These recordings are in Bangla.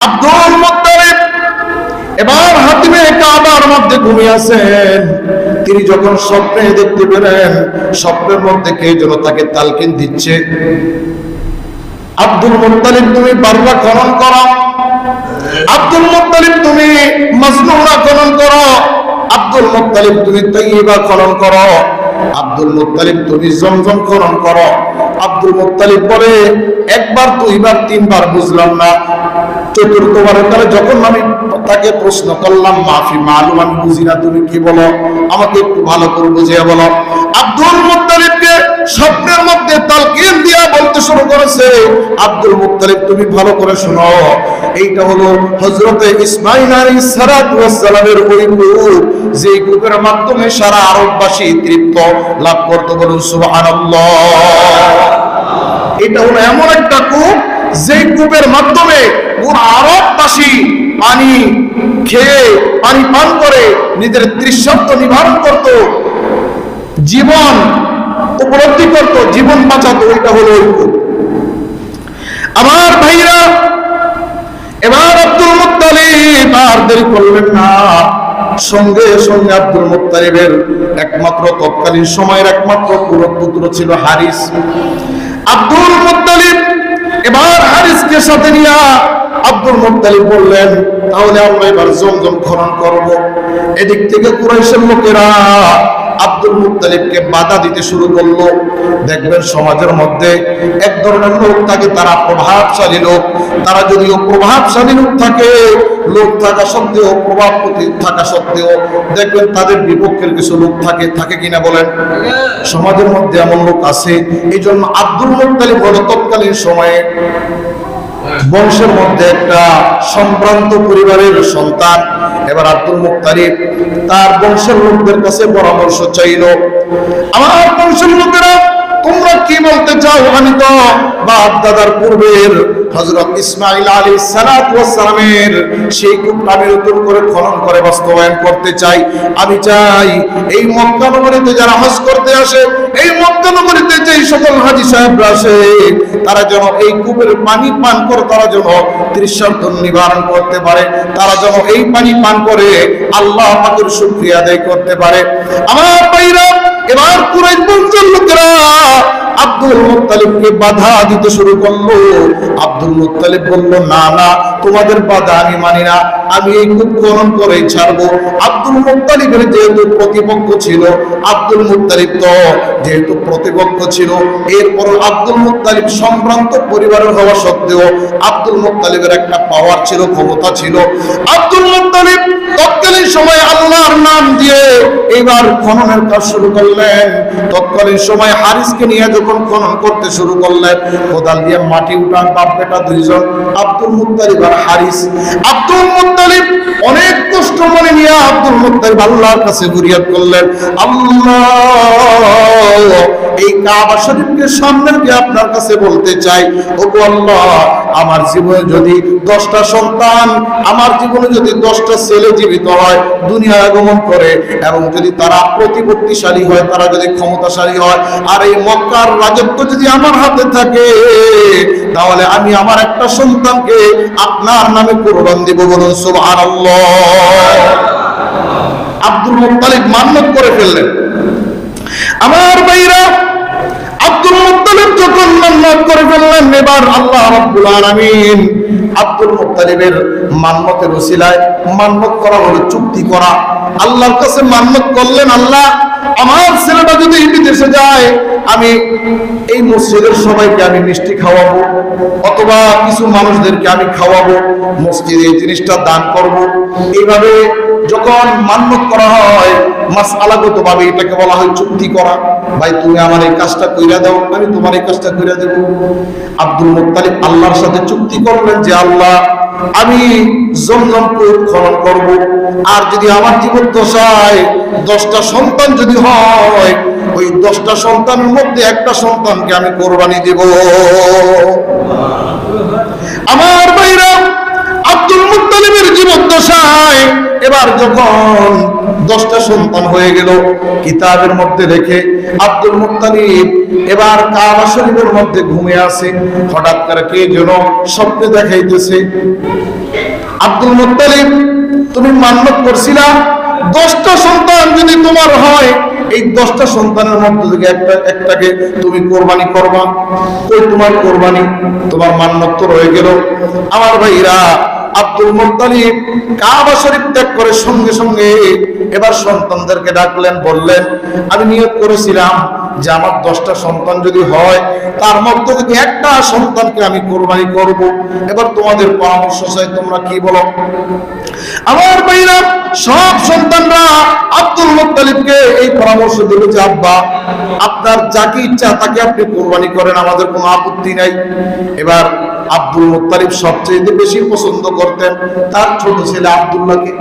আব্দুল মুত্তালিব এবার হাতিমে কাবার মধ্যে ঘুমিয়ে আছেন। তিনি যখন স্বপ্নে দেখতে পেলেন, স্বপ্নের মধ্যে কে যেন তাকে তালকিন দিচ্ছে, আব্দুল মুত্তালিব তুমি বাররা খনন করো, আব্দুল মুত্তালিব তুমি মাজনুনা খনন করো, আব্দুল মুত্তালিব তুমি তাইয়্যিবা খনন করো, আব্দুল মুত্তালিব তুমি জমজম খনন করো। আব্দুল মুত্তালিব বলে একবার, দুইবার, তিনবার বুঝলাম না, চতুর্থবারের কালে যখন আমি তাকে প্রশ্ন করলাম, মাফি মালুম, আমি বুঝি না, তুমি কি বলো, আমাকে একটু ভালো করে বুঝিয়ে বলো। আব্দুল মুত্তালিবকে স্বপ্নের মধ্যে তালকিন দিয়া বলতে শুরু করেছে, আব্দুল মুত্তালিব তুমি ভালো করে শোনো, এইটা হলো হযরতে ইসমাঈল আলাইহিস সালাতু ওয়াস সালামের ওই কূপ, যে কূপের মাধ্যমে সারা আরববাসী তৃপ্ত লাভ করতে, বলুন সুবহানাল্লাহ। এটা হলো এমন একটা কূপ, যে কূপের মাধ্যমে পুরো আরববাসী পানি খেয়ে, পানি পান করে নিজের তৃষ্ণার্ত নিবারণ করত, জীবন উপলব্ধি করত, জীবন বাঁচাতো। এটা হলো ওই কূপ। আমার ভাইরা, এবার আব্দুল মুত্তালিব আর দেরি করলেন না, সঙ্গে সঙ্গে আব্দুল মুত্তালিবের একমাত্র তৎকালীন সময়ের একমাত্র পুত্র ছিল হারিস। আব্দুল মুত্তালিব এবার হারিসকে সাথে নিয়ে আব্দুল মুত্তালিব বললেন, তাহলে আমরা এবার জমজম খনন করব। এদিক থেকে কুরাইশের লোকেরা আব্দুল মুত্তালিবকে বাধা দিতে শুরু করলো। দেখবেন সমাজের মধ্যে এক ধরনের লোক থাকে, তারা প্রভাবশালী লোক। তারা যদিও প্রভাবশালী লোক থাকে, লোক থাকা সত্ত্বেও, প্রভাব থাকা সত্ত্বেও দেখবেন তাদের বিপক্ষের কিছু লোক থাকে, থাকে কিনা বলেন? সমাজের মধ্যে এমন লোক আছে। এই জন্য আব্দুল মুত্তালিব হলো তৎকালীন সময়ে বংশের মধ্যে একটা সম্ভ্রান্ত পরিবারের সন্তান। এবার আব্দুল মুত্তালিব তার বংশের লোকদের কাছে পরামর্শ চাইল, আমার বংশের লোকেরা তোমরা কি বলতে চাও? আমি তো বাপ দাদার পূর্বের হযরত ইসমাঈল আলাইহিস সালাতু ওয়াস সালামের সেই কূপটা আমি নতুন করে খনন করে বাস্তবায়ন করতে চাই। আমি চাই এই মক্কা নগরীতে যারা হজ করতে আসে, এই মক্কা নগরীতে যেই সকল হাজী সাহেবরা আসে, তারা যেন এই কূপের পানি পান করে তারা যেন তৃষ্ণার্ত নিবারণ করতে পারে, তারা যেন এই পানি পান করে আল্লাহ পাকের শুকরিয়া আদায় করতে পারে। আমার ভাইরা, এবার কুরাইশ বংশের লোকেরা আব্দুল মুত্তালিবকে বাধা দিতে শুরু করলো। আব্দুল মুত্তালিব বলল, না না, তোমাদের বাধা আমি মানি না, আমি এই কূপ খনন করে ছাড়বো। আব্দুল মুত্তালিবের যেহেতু প্রতিপক্ষ ছিল, আব্দুল মুত্তালিব তো যেহেতু প্রতিপক্ষ ছিল, এরপর আব্দুল মুত্তালিব সম্ভ্রান্ত পরিবারের হওয়া সত্ত্বেও আব্দুল মুত্তালিবের একটা পাওয়ার ছিল, ক্ষমতা ছিল। আব্দুল মুত্তালিব তৎকালীন সময় আল্লাহর নাম দিয়ে এবার খননের কাজ শুরু করলেন। তৎকালীন সময় হারিসকে নিয়ে যখন খনন করতে শুরু করলেন, কোদাল দিয়ে মাটি উঠান বাপ বেটা দুইজন, আব্দুল মুত্তালিব আর হারিস। আব্দুল মুত্তালিব অনেক কষ্ট মনে নিয়ে আব্দুল মুত্তালিব আল্লাহর কাছে ফরিয়াদ করলেন, আল্লাহ, এই কাবা শরীফকে সামনে রেখে আপনার কাছে বলতে চাই, ওগো আল্লাহ, আমার জীবনে যদি 10টা সন্তান, আমার জীবনে যদি 10টা ছেলে জীবিত হয়, দুনিয়া আগমন করে, এবং যদি তারা প্রতিপত্তিশালী হয়, তারা যদি ক্ষমতাশালী হয়, আর এই মক্কার রাজত্ব যদি আমার হাতে থাকে, তাহলে আমি আমার একটা সন্তানকে আপনার নামে কুরবান দিব, বলুন সুবহানাল্লাহ। আব্দুল মুত্তালিব মান্নত করে ফেললেন। আমার ভাইরা, আব্দুল মুত্তালিব যখন মান্নত করে ফেললেন, এবার আল্লাহ রাব্বুল আলামিন আব্দুল মুত্তালিবের মান্নতের ওসিলায়, মান্নত করা হলো চুক্তি করা, আল্লাহর কাছে মান্নত করলেন, আল্লাহ, আমার ছেলেটা যদি বিদেশে যায়, আমি এই মসজিদের সবাইকে আমি মিষ্টি খাওয়াবো, অথবা কিছু মানুষদেরকে আমি খাওয়াবো, মসজিদে এই জিনিসটা দান করব। এইভাবে যখন মান্নত করা হয়, মাসআলাগত ভাবে এটাকে বলা হয় চুক্তি করা। ভাই, তুমি আমার এই কাজটা কইরা দাও, আমি তোমার এই কাজটা কইরা দেব। আব্দুল মুত্তালিব আল্লাহর সাথে চুক্তি করলেন যে, আল্লাহ, আমি জমজম কূপ খনন করব, আর যদি আমার জীবন দশায় 10টা সন্তান যদি হয়, ওই 10টা সন্তানের মধ্যে একটা সন্তানকে আমি কোরবানি দেব। আমার ভাইরা, আব্দুল মুত্তালিবের জীবদ্দশায় এবার যখন 10টা সন্তান হয়ে গেল। কিতাবের মধ্যে রেখে আব্দুল মুত্তালিব এবার কাবা শরীফের মধ্যে ঘুমিয়ে আছে। হঠাৎ করে কে যেন স্বপ্নে দেখাইতেছে, আব্দুল মুত্তালিব তুমি মান্যত করছিলা 10টা সন্তান যদি তোমার হয়, এই 10টা সন্তানের মধ্যে থেকে একটাকে তুমি কোরবানি করবা। ওই তোমার কোরবানি, তোমার মান্যত তো রয়ে গেল। আমার ভাইরা, আব্দুল মুত্তালিব কাবা শরীফ ত্যাগ করে সঙ্গে সঙ্গে এবার সন্তানদেরকে ডাকলেন, বললেন আমি নিয়ত করেছিলাম যে আমার 10টা সন্তান যদি হয়, তার মধ্যে থেকে একটা সন্তানকে আমি কোরবানি করব। এবার তোমাদের পরামর্শ চাই, তোমরা কি বলো? আমার ভাইরা, সব সন্তানরা আব্দুল মুত্তালিবকে এই পরামর্শ দিল যে আব্বা, আপনার যাকে ইচ্ছা তাকে আপনি কোরবানি করেন, আমাদের কোনো আপত্তি নাই। এবার আব্দুল মুত্তালিব সবচেয়ে বেশি পছন্দ করতেন তার ছোট ছেলে আব্দুল্লাহকে।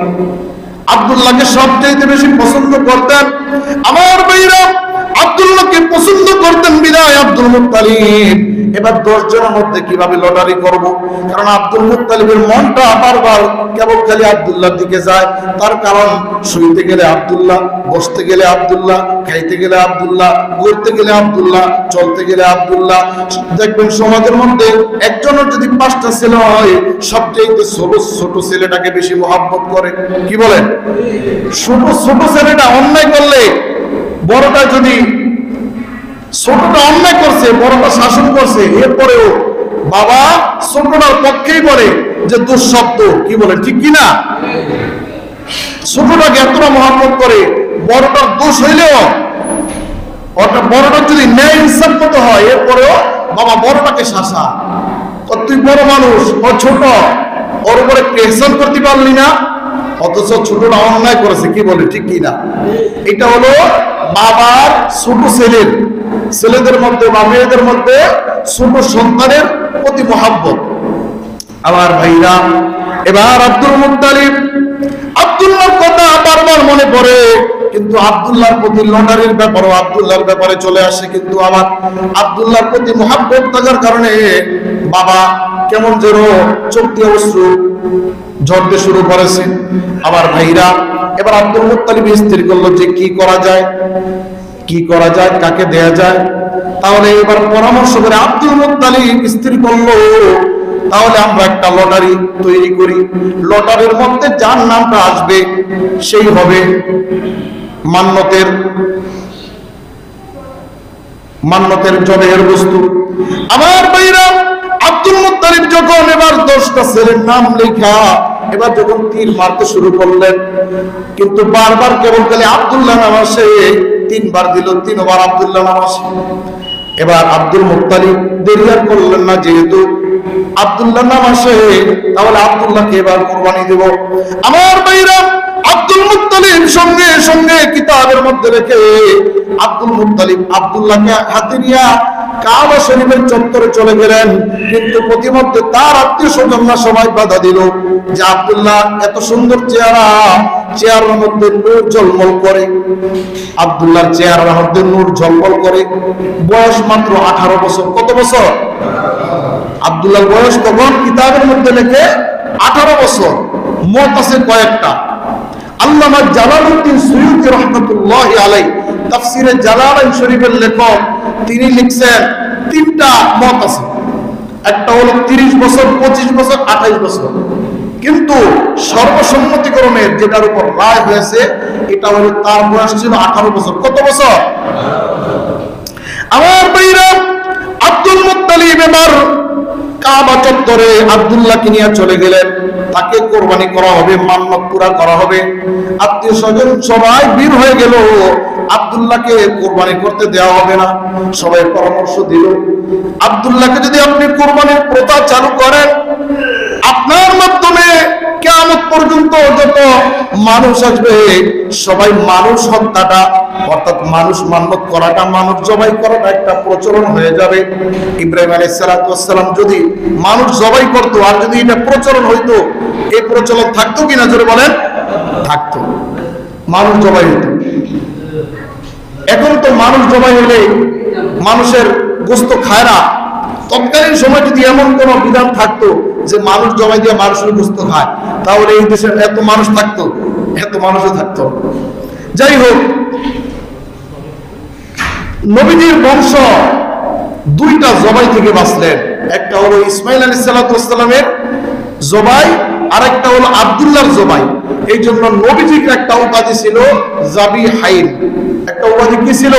আব্দুল্লাহকে সবচেয়ে বেশি পছন্দ করতেন। আমার ভাইরা, আব্দুল্লাহকে পছন্দ করতেন বিদায় আব্দুল মুত্তালিব এবার 10 জনের মধ্যে কিভাবে লটারি করব, কারণ আব্দুল মুত্তালিবের মনটা বারবার কেবল খালি আব্দুল্লাহর দিকে যায়। তার কারণ শুইতে গেলে আব্দুল্লাহ, বসতে গেলে আব্দুল্লাহ, খাইতে গেলে আব্দুল্লাহ, ঘুরতে গেলে আব্দুল্লাহ, চলতে গেলে আব্দুল্লাহ। দেখবেন সমাজের মধ্যে একজনের যদি 5টা ছেলে হয়, সবচেয়ে ছোট ছেলেটাকে বেশি মহব্বত করে। কি বলেন? ছোট ছেলেটা অন্যায় করলে, বড়টা যদি, ছোটটা অন্যায় করছে, বড়টা শাসন করছে, এরপরেও বাবা ছোটটার পক্ষেই বলে যে দুঃশব্দ। কি বলেন, ঠিক কিনা? ছোটটাকে এতটা মহব্বত করে, বড়টার দোষ হইলেও, বড়টার যদি ন্যায় ইনসাফ করতে হয়, এরপরেও বাবা বড়টাকে শাসা। তুই বড় মানুষ, ও ছোট, ওর উপরে প্রেশন করতে পারলি না, অথচ ছোটটা অন্যায় করেছে। কি বলে, ঠিক কিনা? এটা হলো বাবার ছোট ছেলেদের মধ্যে বা মেয়েদের মধ্যে ছোট সন্তানের প্রতি মহব্বত। আমার ভাইরা, এবার আব্দুল মুত্তালিব, আব্দুল্লাহর কথা বারবার মনে পড়ে, কিন্তু আব্দুল্লাহর প্রতি লটারির ব্যাপারও আব্দুল্লাহর ব্যাপারে চলে আসে। কিন্তু আমার আব্দুল্লাহর প্রতি মহব্বত থাকার কারণে বাবা কেমন যেন চোখ দিয়ে অশ্রু ঝরতে শুরু করেছে। আমার ভাইরা, এবার আব্দুল মুত্তালিব স্থির করলো যে কি করা যায়, কাকে দেয়া যায়। তাহলে এবার পরামর্শ করে আব্দুল মুত্তালিব স্থির করলো, তাহলে আমরা একটা লটারি তৈরি করি। লটারির মধ্যে যার নামটা আসবে সেই হবে মান্যতের জবের বস্তু। আমার ভাইরা, আব্দুল মুত্তালিব যখন এবার 10টা ছেলের নাম লেখা, এবার যখন তীর মারতে শুরু করলেন, কিন্তু বারবার কেবল খালি আব্দুল্লাহ নাম আসে। 3 বার দিল, 3 বার আব্দুল্লাহ নাম আসে। এবার আব্দুল মুত্তালিব দেরি আর করলেন না, যেহেতু আব্দুল্লাহ নাম আসে, তাহলে আব্দুল্লাহকে এবার কোরবানি দেব। আমার ভাইরা, আব্দুল মুত্তালিব সঙ্গে সঙ্গে কিতাবের মধ্যে রেখে আব্দুল মুত্তালিব আব্দুল্লাহকে হাতে নিয়ে কাবা শরীফের চত্বরে চলে গেলেন। কিন্তু প্রতিমধ্যে তার আত্মীয় স্বজনরা সবাই বাধা দিল যে আব্দুল্লাহ এত সুন্দর চেহারার মধ্যে নূর ঝলমল করে, আব্দুল্লাহর চেহারার মধ্যে নূর ঝলমল করে, বয়স মাত্র 18 বছর। কত বছর? আব্দুল্লাহর বয়স তখন কিতাবের মধ্যে লেখে 18 বছর। মত আছে কয়েকটা। আল্লামা জালালউদ্দিন সুয়ুতী রাহমাতুল্লাহি আলাইহি তাফসীরে জালালাইন শরীফের লেখক, তিনি লিখছেন 3টা মত আছে। একটা হলো 30 বছর, 25 বছর, 28 বছর। কিন্তু সর্বসম্মতিক্রমে যেটার উপর রায় হয়েছে, এটা হলো তার বয়স ছিল 18 বছর। কত বছর? আমার ভাইরা, আব্দুল মুত্তালিব এবার কাবা চত্বরে আব্দুল্লাহকে নিয়ে চলে গেলেন। তাকে কোরবানি করা হবে, মান্যত পুরা করা হবে। আত্মীয় স্বজন সবাই বের হয়ে গেল, আব্দুল্লাহকে কোরবানি করতে দেওয়া হবে না। সবাই পরামর্শ দিল, আব্দুল্লাহকে যদি আপনি কোরবানির প্রথা চালু করেন, আপনার মাধ্যমে কিয়ামত পর্যন্ত যত মানুষ আসবে, সবাই মানুষ হত্যাটা, অর্থাৎ মানুষ মান্যত করাটা, মানুষ জবাই করাটা একটা প্রচলন হয়ে যাবে। ইব্রাহিম আলাইহিস সালাতু ওয়াস সালাম যদি মানুষ জবাই করতো, আর যদি এটা প্রচলন হইতো, এই প্রচলন থাকতো কিনা জোরে বলেন? থাকতো, মানুষ জবাই হইতো। এখন তো মানুষ জবাই হলে মানুষের গোশত খায় না। তৎকালীন সময় যদি এমন কোন বিধান থাকতো যে মানুষ জবাই দিয়ে মানুষের গোশত খায়, তাহলে এই দেশে এত মানুষ থাকতো? এত মানুষও থাকতো। যাই হোক, নবীজির বংশ দুইটা জবাই থেকে বাঁচলেন। একটা হলো ইসমাইল আলাইহিস সালামের জবাই, আর একটা হলো আব্দুল্লাহর জবাই। এই জন্য নবীজির একটা উপাধি ছিল জাবিহাইন। একটা উপাধি কি ছিল?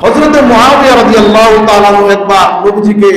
হযরত মুআবিয়া রাদিয়াল্লাহু তাআলা একবার নবীজিকে